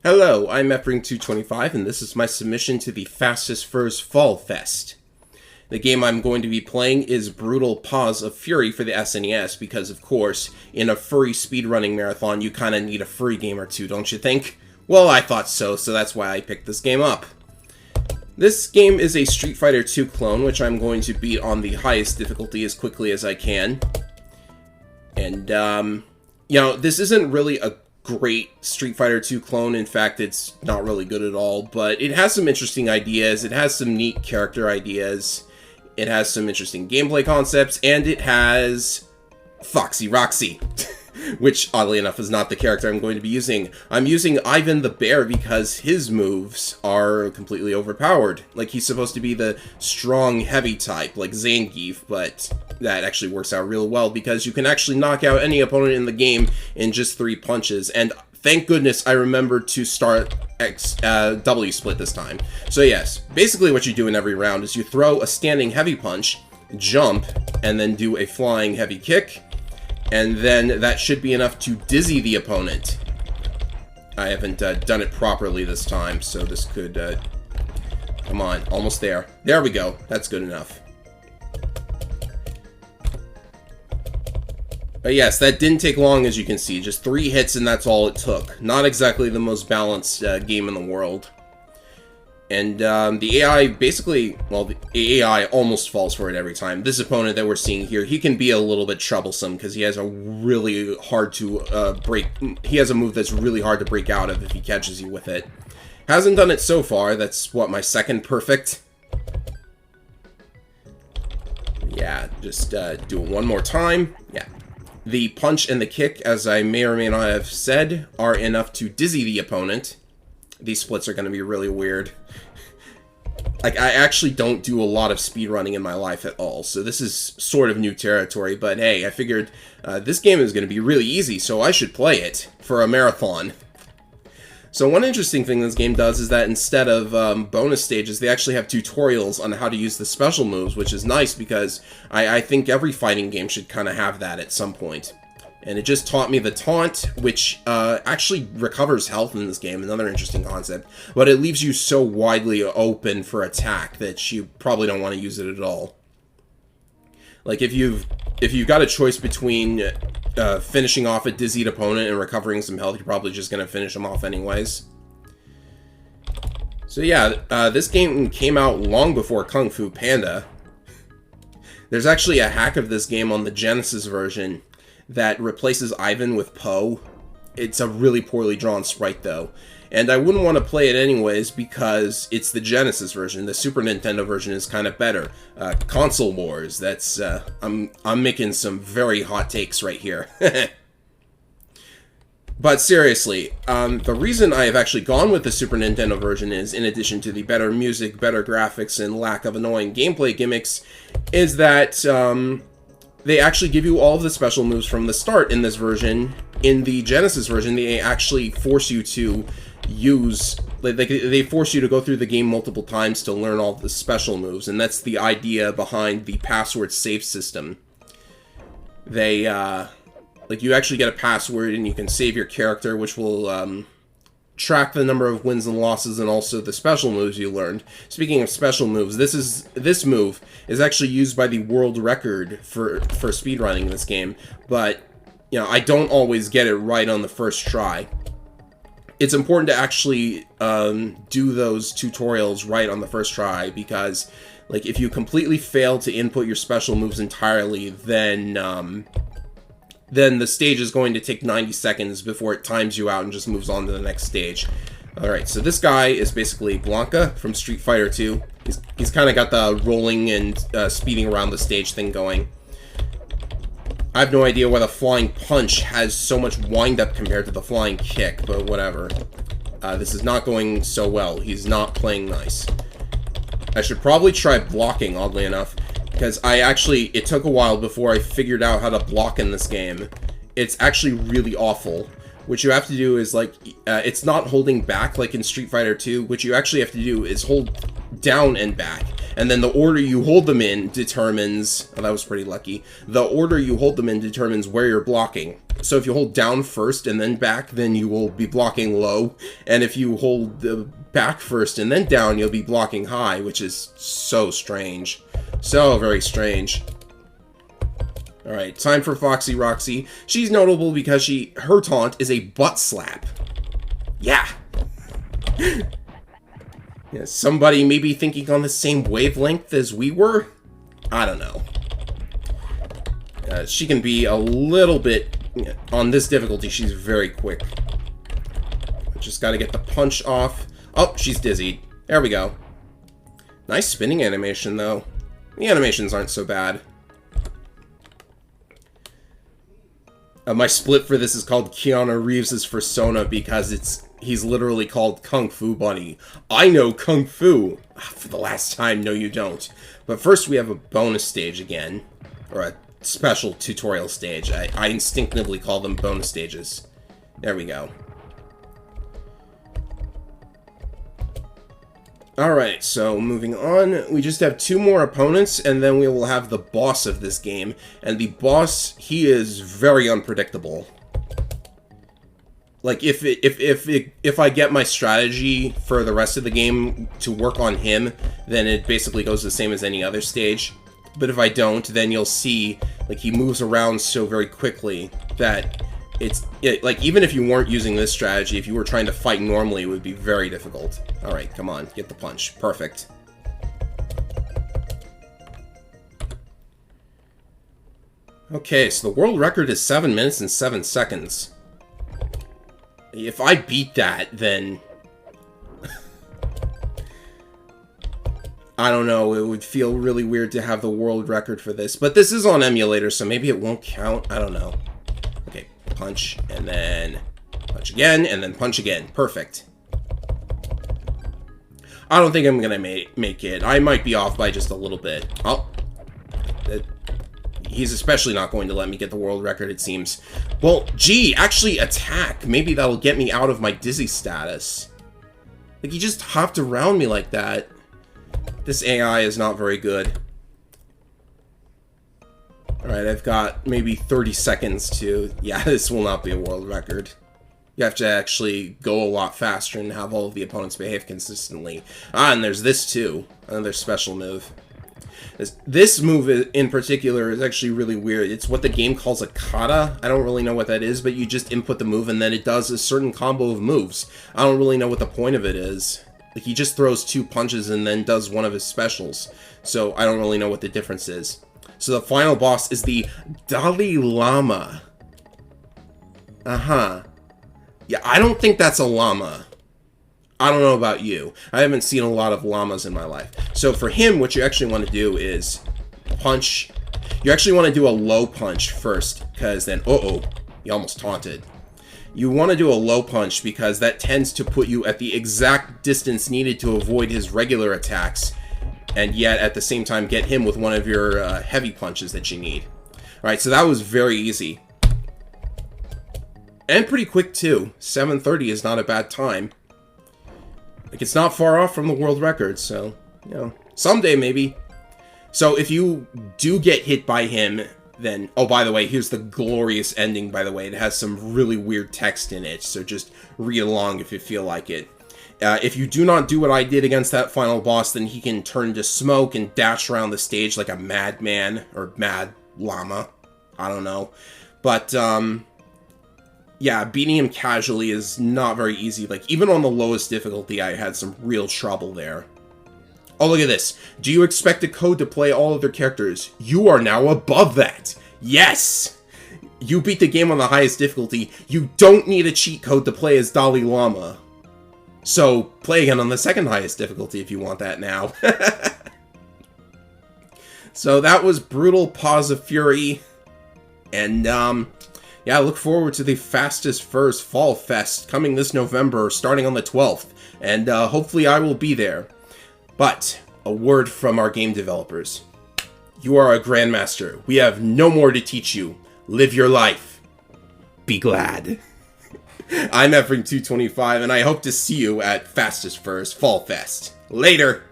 Hello, I'm Efring225, and this is my submission to the Fastest Furs Fall Fest. The game I'm going to be playing is Brutal Paws of Fury for the SNES, because of course, in a furry speedrunning marathon, you kinda need a furry game or two, don't you think? Well, I thought so that's why I picked this game up. This game is a Street Fighter 2 clone, which I'm going to beat on the highest difficulty as quickly as I can. And, you know, this isn't really a great Street Fighter 2 clone. In fact, it's not really good at all, but it has some interesting ideas, it has some neat character ideas, it has some interesting gameplay concepts, and it has Foxy Roxy, which, oddly enough, is not the character I'm going to be using. I'm using Ivan the Bear because his moves are completely overpowered. Like, he's supposed to be the strong, heavy type, like Zangief, but that actually works out real well because you can actually knock out any opponent in the game in just 3 punches, and thank goodness I remembered to start W split this time. So yes, basically what you do in every round is you throw a standing heavy punch, jump, and then do a flying heavy kick, and then that should be enough to dizzy the opponent. I haven't done it properly this time, so this could, come on, almost there. There we go, that's good enough. But yes, that didn't take long, as you can see. Just 3 hits and that's all it took. Not exactly the most balanced game in the world. And the AI basically, well, the AI almost falls for it every time. This opponent that we're seeing here, he can be a little bit troublesome because he has a really hard to he has a move that's really hard to break out of if he catches you with it. Hasn't done it so far. That's, what, my second perfect? Yeah, just do it one more time. Yeah. The punch and the kick, as I may or may not have said, are enough to dizzy the opponent. These splits are going to be really weird. Like, I actually don't do a lot of speedrunning in my life at all, so this is sort of new territory, but hey, I figured this game is going to be really easy, so I should play it for a marathon. So one interesting thing this game does is that instead of bonus stages, they actually have tutorials on how to use the special moves, which is nice because I think every fighting game should kind of have that at some point. And it just taught me the taunt, which actually recovers health in this game, another interesting concept, but it leaves you so widely open for attack that you probably don't want to use it at all. Like, if you've got a choice between finishing off a dizzied opponent and recovering some health, you're probably just going to finish them off anyways. So yeah, this game came out long before Kung Fu Panda. There's actually a hack of this game on the Genesis version that replaces Ivan with Po. It's a really poorly drawn sprite though. And I wouldn't want to play it anyways because it's the Genesis version. The Super Nintendo version is kind of better. Console wars, that's, I'm making some very hot takes right here. But seriously, the reason I have actually gone with the Super Nintendo version is, in addition to the better music, better graphics, and lack of annoying gameplay gimmicks, is that, they actually give you all of the special moves from the start in this version. In the Genesis version, they actually force you to use, they force you to go through the game multiple times to learn all the special moves, and that's the idea behind the password save system. They, like, you actually get a password and you can save your character, which will, track the number of wins and losses and also the special moves you learned. Speaking of special moves, this move is actually used by the world record for speedrunning in this game, but, you know, I don't always get it right on the first try. It's important to actually do those tutorials right on the first try, because, like, if you completely fail to input your special moves entirely, then the stage is going to take 90 seconds before it times you out and just moves on to the next stage. Alright, so this guy is basically Blanka from Street Fighter 2. He's kind of got the rolling and speeding around the stage thing going. I have no idea why the flying punch has so much wind-up compared to the flying kick, but whatever. This is not going so well. He's not playing nice. I should probably try blocking, oddly enough, because it took a while before I figured out how to block in this game. It's actually really awful. What you have to do is, like, it's not holding back like in Street Fighter 2. What you actually have to do is hold down and back. And then the order you hold them in determines... Oh, that was pretty lucky. The order you hold them in determines where you're blocking. So if you hold down first and then back, then you will be blocking low. And if you hold the back first and then down, you'll be blocking high, which is so strange. So very strange. Alright, time for Foxy Roxy. She's notable because her taunt is a butt slap. Yeah! Yeah, somebody maybe thinking on the same wavelength as we were? I don't know. She can be a little bit... On this difficulty, she's very quick. Just gotta get the punch off. Oh, she's dizzied. There we go. Nice spinning animation, though. The animations aren't so bad. My split for this is called Keanu Reeves' Persona because he's literally called Kung Fu Bunny. I know Kung Fu! For the last time, no you don't. But first we have a bonus stage again. Or a special tutorial stage. I instinctively call them bonus stages. There we go. Alright, so moving on, we just have 2 more opponents, and then we will have the boss of this game. And the boss, he is very unpredictable. Like, if I get my strategy for the rest of the game to work on him, then it basically goes the same as any other stage. But if I don't, then you'll see, like, he moves around so very quickly that like, even if you weren't using this strategy, if you were trying to fight normally, it would be very difficult. Alright, come on, get the punch. Perfect. Okay, so the world record is 7 minutes and 7 seconds. If I beat that, then... I don't know, it would feel really weird to have the world record for this. But this is on emulator, so maybe it won't count. I don't know. Okay, punch, and then punch again, and then punch again. Perfect. I don't think I'm gonna make it. I might be off by just a little bit. Oh. He's especially not going to let me get the world record, it seems. Well, gee, actually attack. Maybe that'll get me out of my dizzy status. Like, he just hopped around me like that. This AI is not very good. Alright, I've got maybe 30 seconds to... Yeah, this will not be a world record. You have to actually go a lot faster and have all of the opponents behave consistently. Ah, and there's this too. Another special move. This move in particular is actually really weird. It's what the game calls a kata. I don't really know what that is, but you just input the move and then it does a certain combo of moves. I don't really know what the point of it is. Like, he just throws 2 punches and then does one of his specials. So I don't really know what the difference is. So the final boss is the Dalai Lama. Uh-huh. Yeah, I don't think that's a llama. I don't know about you. I haven't seen a lot of llamas in my life. So for him, what you actually want to do is punch. You actually want to do a low punch first, because then, uh-oh, you almost taunted. You want to do a low punch because that tends to put you at the exact distance needed to avoid his regular attacks, and yet at the same time get him with one of your heavy punches that you need. Alright, so that was very easy. And pretty quick too. 7:30 is not a bad time. Like, it's not far off from the world record, so, you know, someday maybe. So if you do get hit by him, then... Oh, by the way, here's the glorious ending, by the way. It has some really weird text in it, so just read along if you feel like it. If you do not do what I did against that final boss, then he can turn to smoke and dash around the stage like a madman, or mad llama. I don't know. But, yeah, beating him casually is not very easy. Like, even on the lowest difficulty, I had some real trouble there. Oh, look at this. Do you expect a code to play all of their characters? You are now above that. Yes! You beat the game on the highest difficulty. You don't need a cheat code to play as Dalai Lama. So, play again on the second highest difficulty if you want that now. So, that was Brutal Paws of Fury. And, yeah, look forward to the Fastest Furs Fall Fest coming this November, starting on the 12th. And, hopefully I will be there. But, a word from our game developers. You are a Grandmaster. We have no more to teach you. Live your life. Be glad. I'm Efring225, and I hope to see you at Fastest Furs Fall Fest. Later!